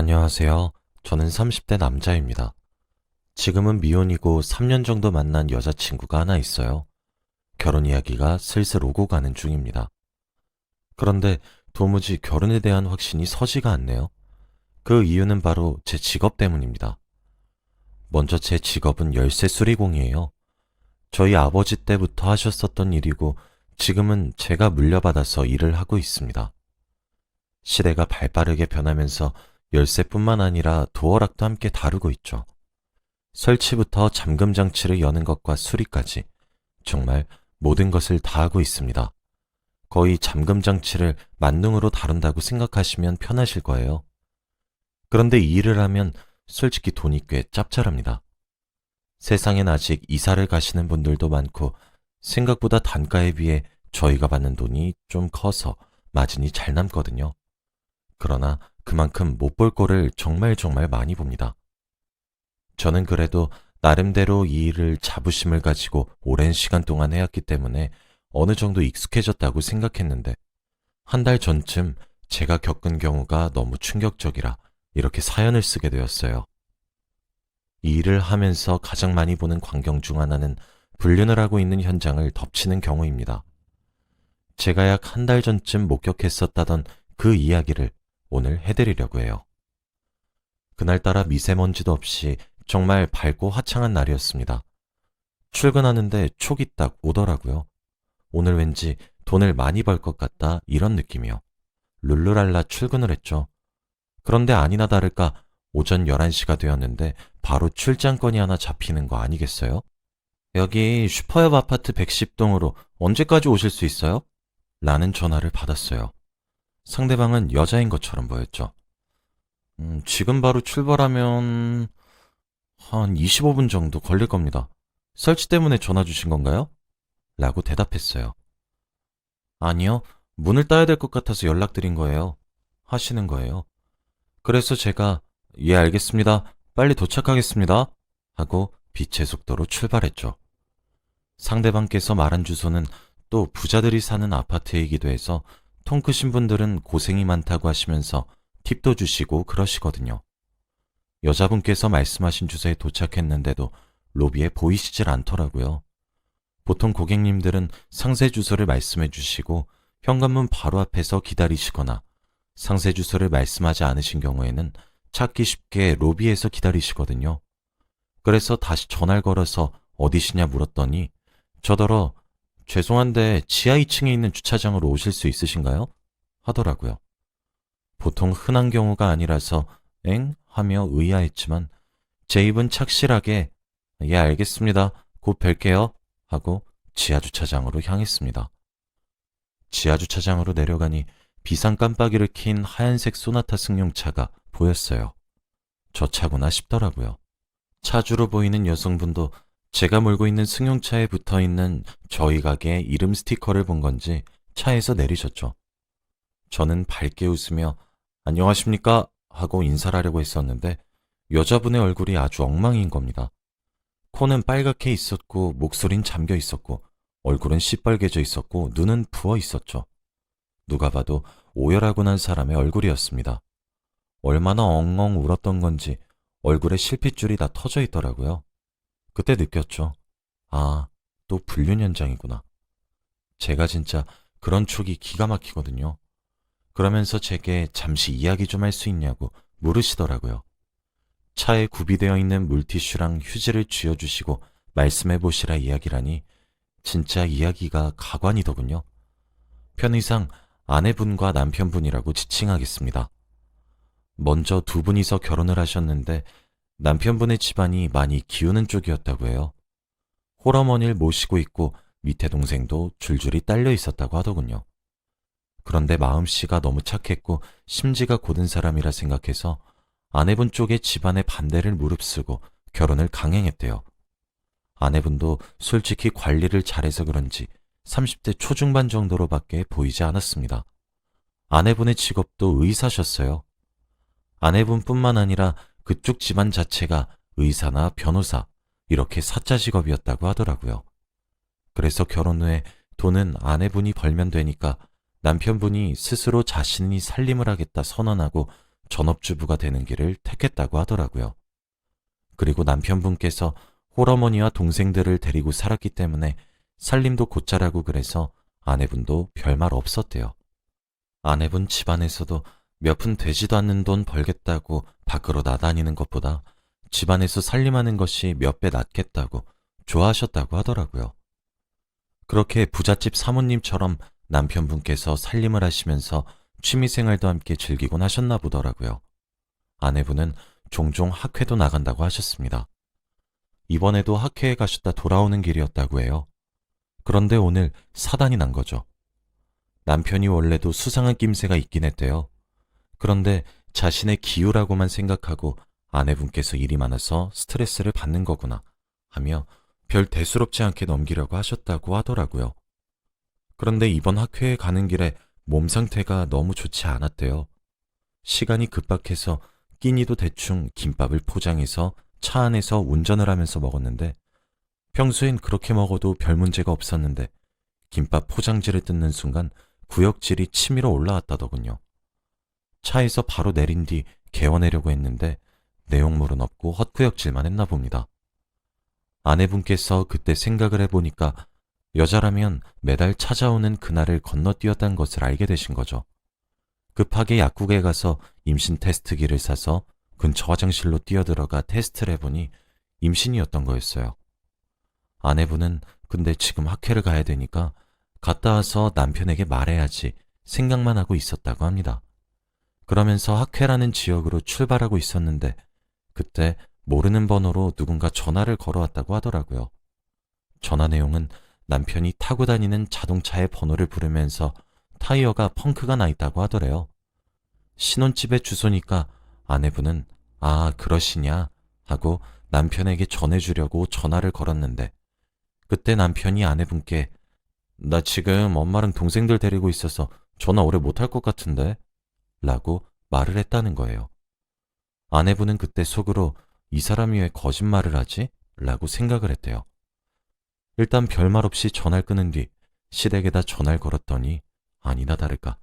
안녕하세요. 저는 30대 남자입니다. 지금은 미혼이고 3년 정도 만난 여자친구가 하나 있어요. 결혼 이야기가 슬슬 오고 가는 중입니다. 그런데 도무지 결혼에 대한 확신이 서지가 않네요. 그 이유는 바로 제 직업 때문입니다. 먼저 제 직업은 열쇠 수리공이에요. 저희 아버지 때부터 하셨었던 일이고 지금은 제가 물려받아서 일을 하고 있습니다. 시대가 발빠르게 변하면서 열쇠뿐만 아니라 도어락도 함께 다루고 있죠. 설치부터 잠금 장치를 여는 것과 수리까지 정말 모든 것을 다 하고 있습니다. 거의 잠금 장치를 만능으로 다룬다고 생각하시면 편하실 거예요. 그런데 이 일을 하면 솔직히 돈이 꽤 짭짤합니다. 세상엔 아직 이사를 가시는 분들도 많고 생각보다 단가에 비해 저희가 받는 돈이 좀 커서 마진이 잘 남거든요. 그러나 그만큼 못 볼 거를 정말 많이 봅니다. 저는 그래도 나름대로 이 일을 자부심을 가지고 오랜 시간 동안 해왔기 때문에 어느 정도 익숙해졌다고 생각했는데 한 달 전쯤 제가 겪은 경우가 너무 충격적이라 이렇게 사연을 쓰게 되었어요. 이 일을 하면서 가장 많이 보는 광경 중 하나는 불륜을 하고 있는 현장을 덮치는 경우입니다. 제가 약 한 달 전쯤 목격했었다던 그 이야기를 오늘 해드리려고 해요. 그날따라 미세먼지도 없이 정말 밝고 화창한 날이었습니다. 출근하는데 촉이 딱 오더라고요. 오늘 왠지 돈을 많이 벌 것 같다 이런 느낌이요. 룰루랄라 출근을 했죠. 그런데 아니나 다를까 오전 11시가 되었는데 바로 출장건이 하나 잡히는 거 아니겠어요? 여기 슈퍼협 아파트 110동으로 언제까지 오실 수 있어요? 라는 전화를 받았어요. 상대방은 여자인 것처럼 보였죠. 지금 바로 출발하면 한 25분 정도 걸릴 겁니다. 설치 때문에 전화 주신 건가요? 라고 대답했어요. 아니요, 문을 따야 될 것 같아서 연락드린 거예요. 하시는 거예요. 그래서 제가 예, 알겠습니다. 빨리 도착하겠습니다. 하고 빛의 속도로 출발했죠. 상대방께서 말한 주소는 또 부자들이 사는 아파트이기도 해서 통 크신 분들은 고생이 많다고 하시면서 팁도 주시고 그러시거든요. 여자분께서 말씀하신 주소에 도착했는데도 로비에 보이시질 않더라고요. 보통 고객님들은 상세 주소를 말씀해 주시고 현관문 바로 앞에서 기다리시거나 상세 주소를 말씀하지 않으신 경우에는 찾기 쉽게 로비에서 기다리시거든요. 그래서 다시 전화를 걸어서 어디시냐 물었더니 저더러 죄송한데 지하 2층에 있는 주차장으로 오실 수 있으신가요? 하더라고요. 보통 흔한 경우가 아니라서 엥? 하며 의아했지만 제 입은 착실하게 예, 알겠습니다. 곧 뵐게요. 하고 지하주차장으로 향했습니다. 지하주차장으로 내려가니 비상 깜빡이를 킨 하얀색 소나타 승용차가 보였어요. 저 차구나 싶더라고요. 차주로 보이는 여성분도 제가 몰고 있는 승용차에 붙어있는 저희 가게 이름 스티커를 본 건지 차에서 내리셨죠. 저는 밝게 웃으며 안녕하십니까? 하고 인사를 하려고 했었는데 여자분의 얼굴이 아주 엉망인 겁니다. 코는 빨갛게 있었고 목소린 잠겨 있었고 얼굴은 시뻘개져 있었고 눈은 부어 있었죠. 누가 봐도 오열하고 난 사람의 얼굴이었습니다. 얼마나 엉엉 울었던 건지 얼굴에 실핏줄이 다 터져 있더라고요. 그때 느꼈죠. 아, 또 불륜 현장이구나. 제가 진짜 그런 촉이 기가 막히거든요. 그러면서 제게 잠시 이야기 좀 할 수 있냐고 물으시더라고요. 차에 구비되어 있는 물티슈랑 휴지를 쥐어주시고 말씀해 보시라 이야기라니 진짜 이야기가 가관이더군요. 편의상 아내분과 남편분이라고 지칭하겠습니다. 먼저 두 분이서 결혼을 하셨는데 남편분의 집안이 많이 기우는 쪽이었다고 해요. 홀어머니를 모시고 있고 밑에 동생도 줄줄이 딸려 있었다고 하더군요. 그런데 마음씨가 너무 착했고 심지가 고든 사람이라 생각해서 아내분 쪽의 집안의 반대를 무릅쓰고 결혼을 강행했대요. 아내분도 솔직히 관리를 잘해서 그런지 30대 초중반 정도로밖에 보이지 않았습니다. 아내분의 직업도 의사셨어요. 아내분뿐만 아니라 그쪽 집안 자체가 의사나 변호사, 이렇게 사자 직업이었다고 하더라고요. 그래서 결혼 후에 돈은 아내분이 벌면 되니까 남편분이 스스로 자신이 살림을 하겠다 선언하고 전업주부가 되는 길을 택했다고 하더라고요. 그리고 남편분께서 홀어머니와 동생들을 데리고 살았기 때문에 살림도 곧잘하고 그래서 아내분도 별말 없었대요. 아내분 집안에서도 몇 푼 되지도 않는 돈 벌겠다고 밖으로 나다니는 것보다 집안에서 살림하는 것이 몇 배 낫겠다고 좋아하셨다고 하더라고요. 그렇게 부잣집 사모님처럼 남편분께서 살림을 하시면서 취미생활도 함께 즐기곤 하셨나 보더라고요. 아내분은 종종 학회도 나간다고 하셨습니다. 이번에도 학회에 가셨다 돌아오는 길이었다고 해요. 그런데 오늘 사단이 난 거죠. 남편이 원래도 수상한 낌새가 있긴 했대요. 그런데 자신의 기우라고만 생각하고 아내분께서 일이 많아서 스트레스를 받는 거구나 하며 별 대수롭지 않게 넘기려고 하셨다고 하더라고요. 그런데 이번 학회에 가는 길에 몸 상태가 너무 좋지 않았대요. 시간이 급박해서 끼니도 대충 김밥을 포장해서 차 안에서 운전을 하면서 먹었는데 평소엔 그렇게 먹어도 별 문제가 없었는데 김밥 포장지를 뜯는 순간 구역질이 치밀어 올라왔다더군요. 차에서 바로 내린 뒤 개원하려고 했는데 내용물은 없고 헛구역질만 했나 봅니다. 아내분께서 그때 생각을 해보니까 여자라면 매달 찾아오는 그날을 건너뛰었다는 것을 알게 되신 거죠. 급하게 약국에 가서 임신 테스트기를 사서 근처 화장실로 뛰어들어가 테스트를 해보니 임신이었던 거였어요. 아내분은 근데 지금 학회를 가야 되니까 갔다 와서 남편에게 말해야지 생각만 하고 있었다고 합니다. 그러면서 학회라는 지역으로 출발하고 있었는데 그때 모르는 번호로 누군가 전화를 걸어왔다고 하더라고요. 전화 내용은 남편이 타고 다니는 자동차의 번호를 부르면서 타이어가 펑크가 나 있다고 하더래요. 신혼집의 주소니까 아내분은 아 그러시냐 하고 남편에게 전해주려고 전화를 걸었는데 그때 남편이 아내분께 나 지금 엄마랑 동생들 데리고 있어서 전화 오래 못할 것 같은데 라고 말을 했다는 거예요. 아내분은 그때 속으로 이 사람이 왜 거짓말을 하지? 라고 생각을 했대요. 일단 별말 없이 전화를 끊은 뒤 시댁에다 전화를 걸었더니 아니나 다를까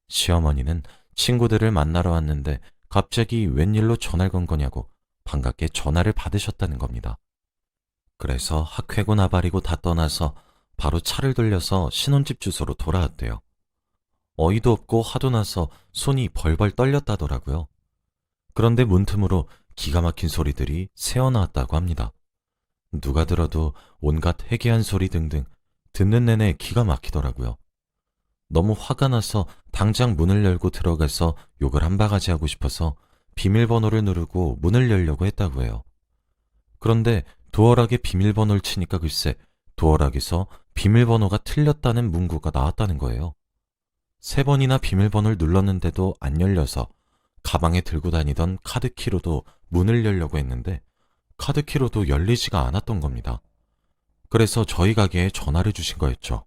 시어머니는 친구들을 만나러 왔는데 갑자기 웬일로 전화를 건 거냐고 반갑게 전화를 받으셨다는 겁니다. 그래서 학회고 나발이고 다 떠나서 바로 차를 돌려서 신혼집 주소로 돌아왔대요. 어이도 없고 화도 나서 손이 벌벌 떨렸다더라고요. 그런데 문틈으로 기가 막힌 소리들이 새어나왔다고 합니다. 누가 들어도 온갖 해괴한 소리 등등 듣는 내내 기가 막히더라고요. 너무 화가 나서 당장 문을 열고 들어가서 욕을 한 바가지 하고 싶어서 비밀번호를 누르고 문을 열려고 했다고 해요. 그런데 도어락에 비밀번호를 치니까 글쎄 도어락에서 비밀번호가 틀렸다는 문구가 나왔다는 거예요. 3번이나 비밀번호를 눌렀는데도 안 열려서 가방에 들고 다니던 카드키로도 문을 열려고 했는데 카드키로도 열리지가 않았던 겁니다. 그래서 저희 가게에 전화를 주신 거였죠.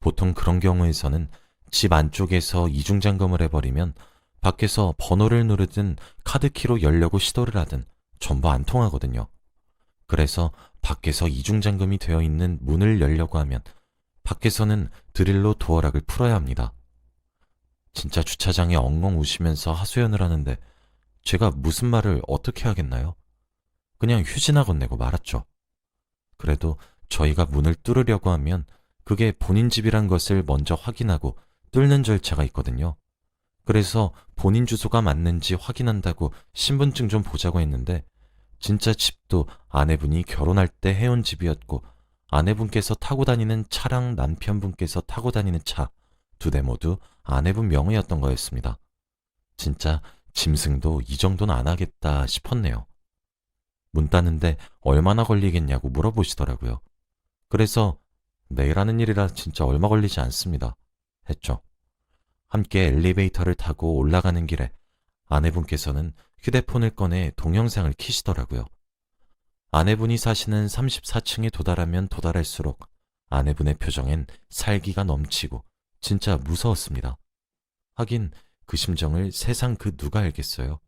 보통 그런 경우에서는 집 안쪽에서 이중잠금을 해버리면 밖에서 번호를 누르든 카드키로 열려고 시도를 하든 전부 안 통하거든요. 그래서 밖에서 이중잠금이 되어 있는 문을 열려고 하면 밖에서는 드릴로 도어락을 풀어야 합니다. 진짜 주차장에 엉엉 우시면서 하소연을 하는데 제가 무슨 말을 어떻게 하겠나요? 그냥 휴지나 건네고 말았죠. 그래도 저희가 문을 뚫으려고 하면 그게 본인 집이란 것을 먼저 확인하고 뚫는 절차가 있거든요. 그래서 본인 주소가 맞는지 확인한다고 신분증 좀 보자고 했는데 진짜 집도 아내분이 결혼할 때 해온 집이었고 아내분께서 타고 다니는 차랑 남편분께서 타고 다니는 차 2대 모두 아내분 명의였던 거였습니다. 진짜 짐승도 이 정도는 안 하겠다 싶었네요. 문 따는데 얼마나 걸리겠냐고 물어보시더라고요. 그래서 내일 하는 일이라 진짜 얼마 걸리지 않습니다. 했죠. 함께 엘리베이터를 타고 올라가는 길에 아내분께서는 휴대폰을 꺼내 동영상을 켜시더라고요. 아내분이 사시는 34층에 도달하면 도달할수록 아내분의 표정엔 살기가 넘치고 진짜 무서웠습니다. 하긴 그 심정을 세상 그 누가 알겠어요.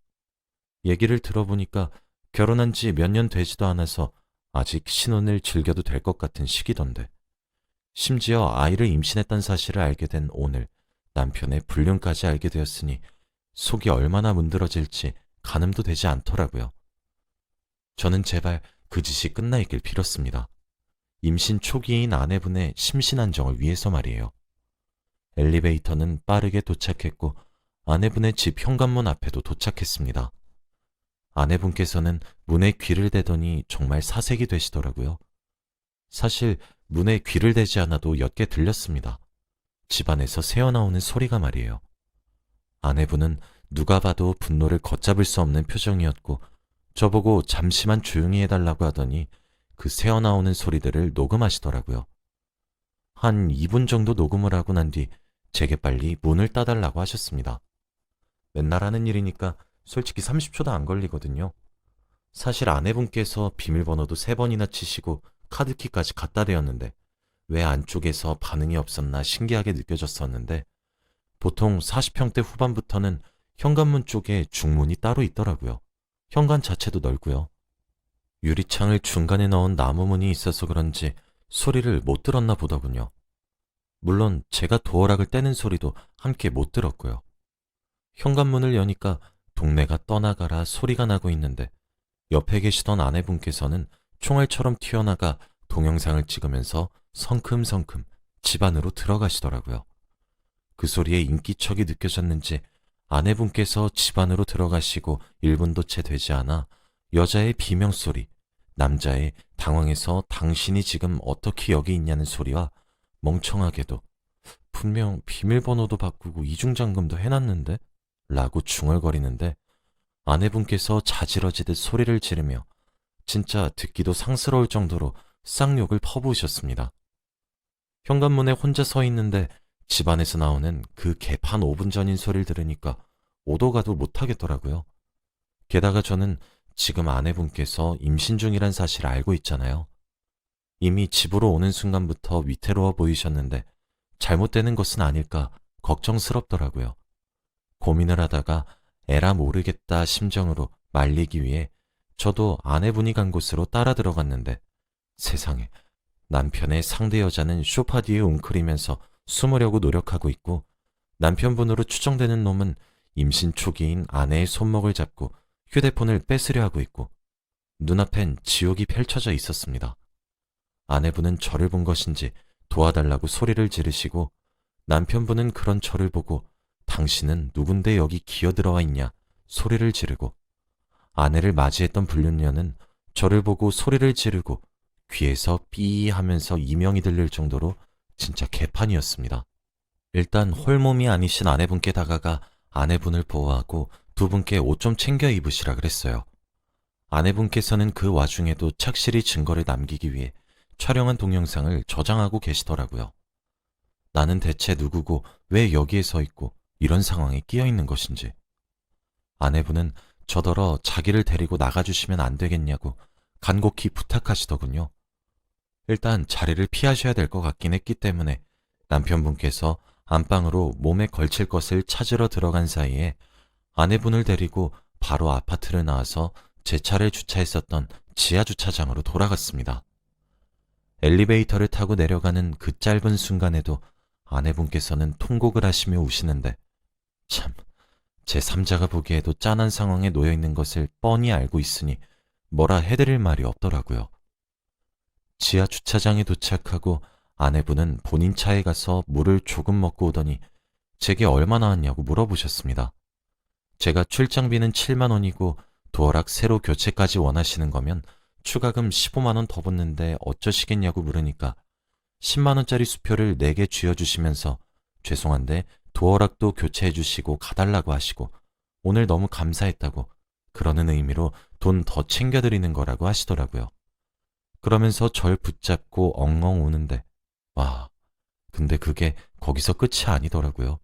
얘기를 들어보니까 결혼한 지 몇 년 되지도 않아서 아직 신혼을 즐겨도 될 것 같은 시기던데 심지어 아이를 임신했다는 사실을 알게 된 오늘 남편의 불륜까지 알게 되었으니 속이 얼마나 문드러질지 가늠도 되지 않더라고요. 저는 제발 그 짓이 끝나 있길 빌었습니다. 임신 초기인 아내분의 심신안정을 위해서 말이에요. 엘리베이터는 빠르게 도착했고 아내분의 집 현관문 앞에도 도착했습니다. 아내분께서는 문에 귀를 대더니 정말 사색이 되시더라고요. 사실 문에 귀를 대지 않아도 옅게 들렸습니다. 집안에서 새어나오는 소리가 말이에요. 아내분은 누가 봐도 분노를 걷잡을 수 없는 표정이었고 저보고 잠시만 조용히 해달라고 하더니 그 새어나오는 소리들을 녹음하시더라고요. 한 2분 정도 녹음을 하고 난 뒤 제게 빨리 문을 따달라고 하셨습니다. 맨날 하는 일이니까 솔직히 30초도 안 걸리거든요. 사실 아내분께서 비밀번호도 3번이나 치시고 카드키까지 갖다 대었는데 왜 안쪽에서 반응이 없었나 신기하게 느껴졌었는데 보통 40평대 후반부터는 현관문 쪽에 중문이 따로 있더라고요. 현관 자체도 넓고요. 유리창을 중간에 넣은 나무문이 있어서 그런지 소리를 못 들었나 보더군요. 물론 제가 도어락을 떼는 소리도 함께 못 들었고요. 현관문을 여니까 동네가 떠나가라 소리가 나고 있는데 옆에 계시던 아내분께서는 총알처럼 튀어나가 동영상을 찍으면서 성큼성큼 집 안으로 들어가시더라고요. 그 소리에 인기척이 느껴졌는지 아내분께서 집 안으로 들어가시고 1분도 채 되지 않아 여자의 비명소리, 남자의 당황해서 당신이 지금 어떻게 여기 있냐는 소리와 멍청하게도 분명 비밀번호도 바꾸고 이중잠금도 해놨는데? 라고 중얼거리는데 아내분께서 자지러지듯 소리를 지르며 진짜 듣기도 상스러울 정도로 쌍욕을 퍼부으셨습니다. 현관문에 혼자 서 있는데 집안에서 나오는 그 개판 5분 전인 소리를 들으니까 오도 가도 못하겠더라고요. 게다가 저는 지금 아내분께서 임신 중이란 사실을 알고 있잖아요. 이미 집으로 오는 순간부터 위태로워 보이셨는데 잘못되는 것은 아닐까 걱정스럽더라고요. 고민을 하다가 에라 모르겠다 심정으로 말리기 위해 저도 아내분이 간 곳으로 따라 들어갔는데 세상에 남편의 상대 여자는 소파 뒤에 웅크리면서 숨으려고 노력하고 있고 남편분으로 추정되는 놈은 임신 초기인 아내의 손목을 잡고 휴대폰을 뺏으려 하고 있고 눈앞엔 지옥이 펼쳐져 있었습니다. 아내분은 저를 본 것인지 도와달라고 소리를 지르시고 남편분은 그런 저를 보고 당신은 누군데 여기 기어들어와 있냐 소리를 지르고 아내를 맞이했던 불륜녀는 저를 보고 소리를 지르고 귀에서 삐 하면서 이명이 들릴 정도로 진짜 개판이었습니다. 일단 홀몸이 아니신 아내분께 다가가 아내분을 보호하고 두 분께 옷 좀 챙겨 입으시라 그랬어요. 아내분께서는 그 와중에도 착실히 증거를 남기기 위해 촬영한 동영상을 저장하고 계시더라고요. 나는 대체 누구고 왜 여기에 서 있고 이런 상황에 끼어 있는 것인지. 아내분은 저더러 자기를 데리고 나가주시면 안 되겠냐고 간곡히 부탁하시더군요. 일단 자리를 피하셔야 될 것 같긴 했기 때문에 남편분께서 안방으로 몸에 걸칠 것을 찾으러 들어간 사이에 아내분을 데리고 바로 아파트를 나와서 제 차를 주차했었던 지하 주차장으로 돌아갔습니다. 엘리베이터를 타고 내려가는 그 짧은 순간에도 아내분께서는 통곡을 하시며 우시는데 참, 제 3자가 보기에도 짠한 상황에 놓여 있는 것을 뻔히 알고 있으니 뭐라 해드릴 말이 없더라고요. 지하 주차장에 도착하고 아내분은 본인 차에 가서 물을 조금 먹고 오더니 제게 얼마 나왔냐고 물어보셨습니다. 제가 출장비는 7만 원이고 도어락 새로 교체까지 원하시는 거면 추가금 15만 원 더 붙는데 어쩌시겠냐고 물으니까 10만 원짜리 수표를 4개 쥐어주시면서 죄송한데 도어락도 교체해 주시고 가달라고 하시고 오늘 너무 감사했다고 그러는 의미로 돈 더 챙겨드리는 거라고 하시더라고요. 그러면서 절 붙잡고 엉엉 우는데 와, 근데 그게 거기서 끝이 아니더라고요.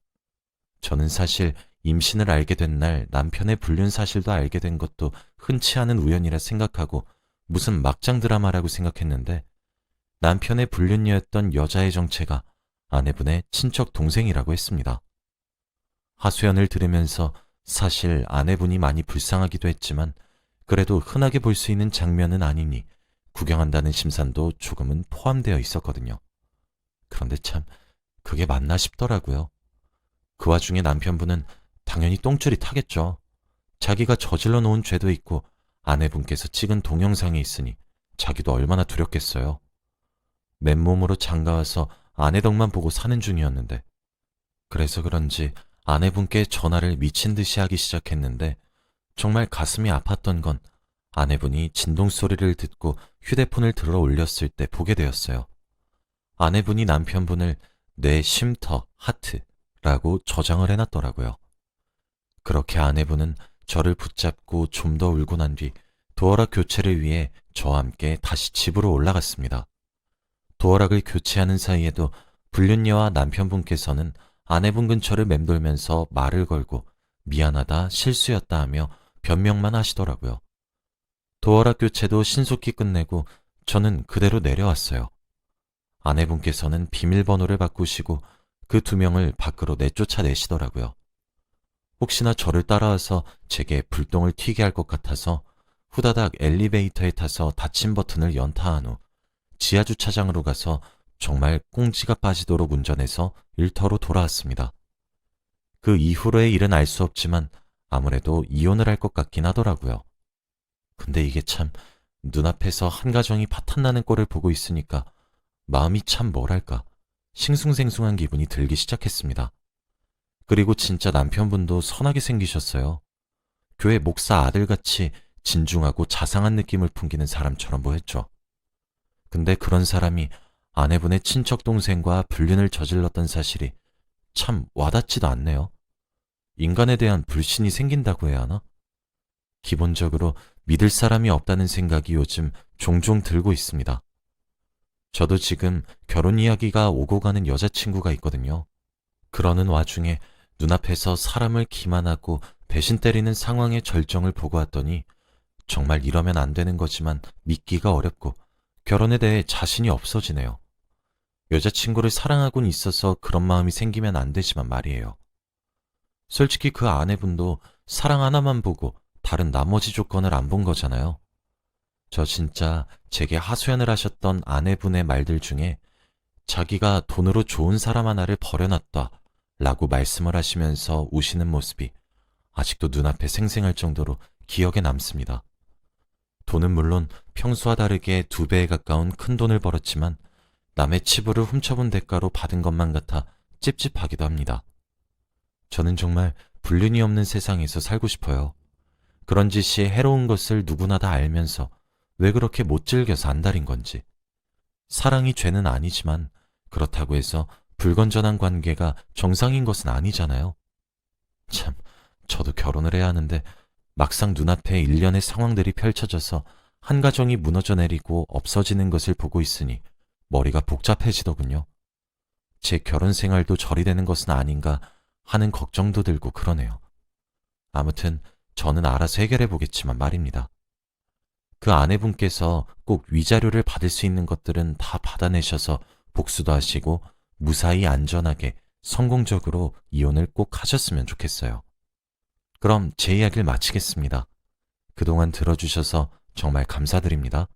저는 사실 임신을 알게 된 날 남편의 불륜 사실도 알게 된 것도 흔치 않은 우연이라 생각하고 무슨 막장 드라마라고 생각했는데 남편의 불륜녀였던 여자의 정체가 아내분의 친척 동생이라고 했습니다. 하소연을 들으면서 사실 아내분이 많이 불쌍하기도 했지만 그래도 흔하게 볼 수 있는 장면은 아니니 구경한다는 심산도 조금은 포함되어 있었거든요. 그런데 참 그게 맞나 싶더라고요. 그 와중에 남편분은 당연히 똥줄이 타겠죠. 자기가 저질러 놓은 죄도 있고 아내분께서 찍은 동영상이 있으니 자기도 얼마나 두렵겠어요. 맨몸으로 장가와서 아내 덕만 보고 사는 중이었는데, 그래서 그런지 아내분께 전화를 미친 듯이 하기 시작했는데, 정말 가슴이 아팠던 건 아내분이 진동 소리를 듣고 휴대폰을 들어 올렸을 때 보게 되었어요. 아내분이 남편분을 내 쉼터 하트라고 저장을 해놨더라고요. 그렇게 아내분은 저를 붙잡고 좀 더 울고 난 뒤 도어락 교체를 위해 저와 함께 다시 집으로 올라갔습니다. 도어락을 교체하는 사이에도 불륜녀와 남편분께서는 아내분 근처를 맴돌면서 말을 걸고 미안하다, 실수였다 하며 변명만 하시더라고요. 도어락 교체도 신속히 끝내고 저는 그대로 내려왔어요. 아내분께서는 비밀번호를 바꾸시고 그 두 명을 밖으로 내쫓아내시더라고요. 혹시나 저를 따라와서 제게 불똥을 튀게 할 것 같아서 후다닥 엘리베이터에 타서 닫힌 버튼을 연타한 후 지하주차장으로 가서 정말 꽁지가 빠지도록 운전해서 일터로 돌아왔습니다. 그 이후로의 일은 알 수 없지만 아무래도 이혼을 할 것 같긴 하더라고요. 근데 이게 참 눈앞에서 한 가정이 파탄나는 꼴을 보고 있으니까 마음이 참 뭐랄까 싱숭생숭한 기분이 들기 시작했습니다. 그리고 진짜 남편분도 선하게 생기셨어요. 교회 목사 아들같이 진중하고 자상한 느낌을 풍기는 사람처럼 보였죠. 근데 그런 사람이 아내분의 친척 동생과 불륜을 저질렀던 사실이 참 와닿지도 않네요. 인간에 대한 불신이 생긴다고 해야 하나? 기본적으로 믿을 사람이 없다는 생각이 요즘 종종 들고 있습니다. 저도 지금 결혼 이야기가 오고 가는 여자친구가 있거든요. 그러는 와중에 눈앞에서 사람을 기만하고 배신 때리는 상황의 절정을 보고 왔더니 정말 이러면 안 되는 거지만 믿기가 어렵고 결혼에 대해 자신이 없어지네요. 여자친구를 사랑하곤 있어서 그런 마음이 생기면 안 되지만 말이에요. 솔직히 그 아내분도 사랑 하나만 보고 다른 나머지 조건을 안 본 거잖아요. 저 진짜 제게 하소연을 하셨던 아내분의 말들 중에 자기가 돈으로 좋은 사람 하나를 버려놨다 라고 말씀을 하시면서 우시는 모습이 아직도 눈앞에 생생할 정도로 기억에 남습니다. 돈은 물론 평소와 다르게 2배에 가까운 큰 돈을 벌었지만 남의 치부를 훔쳐본 대가로 받은 것만 같아 찝찝하기도 합니다. 저는 정말 불륜이 없는 세상에서 살고 싶어요. 그런 짓이 해로운 것을 누구나 다 알면서 왜 그렇게 못 즐겨서 안달인 건지. 사랑이 죄는 아니지만 그렇다고 해서 불건전한 관계가 정상인 것은 아니잖아요. 참, 저도 결혼을 해야 하는데 막상 눈앞에 일련의 상황들이 펼쳐져서 한 가정이 무너져 내리고 없어지는 것을 보고 있으니 머리가 복잡해지더군요. 제 결혼 생활도 저리 되는 것은 아닌가 하는 걱정도 들고 그러네요. 아무튼 저는 알아서 해결해 보겠지만 말입니다. 그 아내분께서 꼭 위자료를 받을 수 있는 것들은 다 받아내셔서 복수도 하시고 무사히 안전하게 성공적으로 이혼을 꼭 하셨으면 좋겠어요. 그럼 제 이야기를 마치겠습니다. 그동안 들어주셔서 정말 감사드립니다.